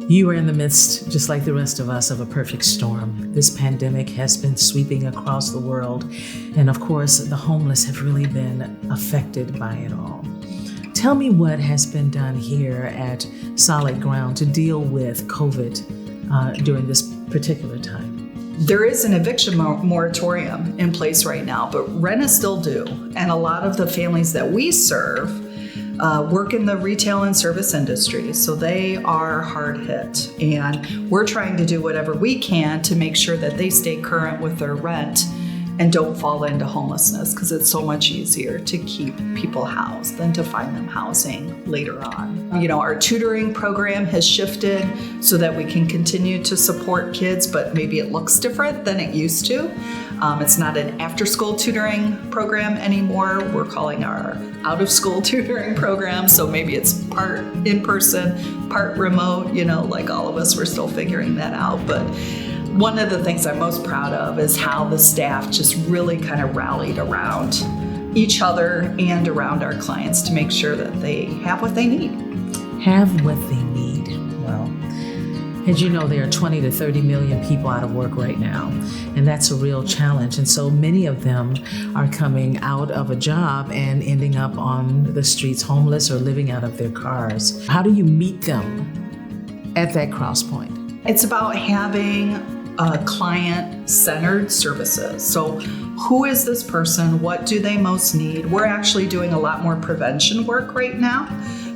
You are in the midst, just like the rest of us, of a perfect storm. This pandemic has been sweeping across the world, and of course, the homeless have really been affected by it all. Tell me what has been done here at Solid Ground to deal with COVID during this particular time. There is an eviction moratorium in place right now, but rent is still due. And a lot of the families that we serve work in the retail and service industry, so they are hard hit. And we're trying to do whatever we can to make sure that they stay current with their rent and don't fall into homelessness, because it's so much easier to keep people housed than to find them housing later on. Our tutoring program has shifted so that we can continue to support kids, but maybe it looks different than it used to. It's not an after-school tutoring program anymore. We're calling our out-of-school tutoring program, so maybe it's part in-person, part remote, like all of us, we're still figuring that out. But one of the things I'm most proud of is how the staff just really kind of rallied around each other and around our clients to make sure that they have what they need. Have what they need. Well, as you know, there are 20 to 30 million people out of work right now, and that's a real challenge. And so many of them are coming out of a job and ending up on the streets homeless or living out of their cars. How do you meet them at that cross point? It's about having client-centered services. So who is this person? What do they most need? We're actually doing a lot more prevention work right now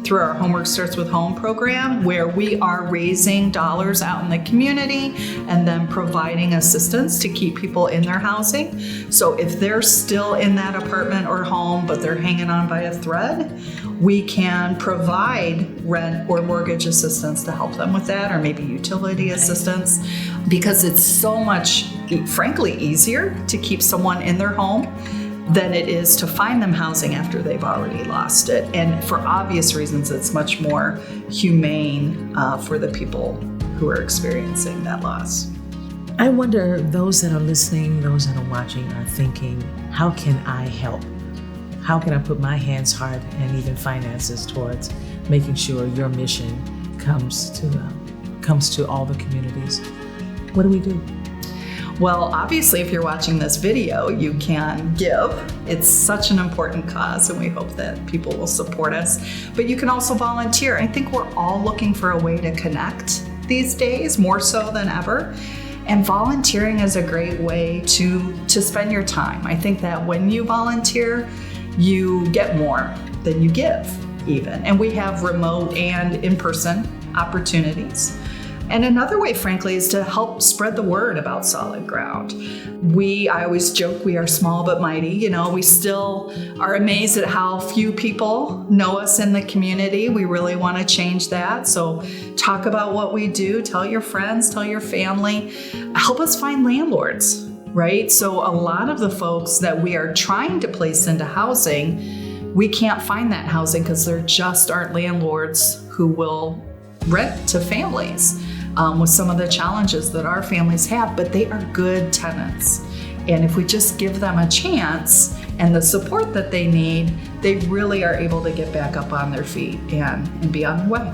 through our Homework Starts with Home program, where we are raising dollars out in the community and then providing assistance to keep people in their housing. So if they're still in that apartment or home, but they're hanging on by a thread, we can provide rent or mortgage assistance to help them with that, or maybe utility assistance, because it's so much, frankly, easier to keep someone in their home than it is to find them housing after they've already lost it. And for obvious reasons, it's much more humane for the people who are experiencing that loss. I wonder, those that are listening, those that are watching are thinking, how can I help? How can I put my hands, heart, and even finances towards making sure your mission comes to all the communities? What do we do? Well, obviously, if you're watching this video, you can give. It's such an important cause, and we hope that people will support us. But you can also volunteer. I think we're all looking for a way to connect these days, more so than ever. And volunteering is a great way to spend your time. I think that when you volunteer, you get more than you give, even. And we have remote and in-person opportunities. And another way, frankly, is to help spread the word about Solid Ground. I always joke we are small but mighty. We still are amazed at how few people know us in the community. We really want to change that. So talk about what we do, tell your friends, tell your family, help us find landlords, right? So a lot of the folks that we are trying to place into housing, we can't find that housing because there just aren't landlords who will rent to families. With some of the challenges that our families have, but they are good tenants. And if we just give them a chance and the support that they need, they really are able to get back up on their feet and be on their way.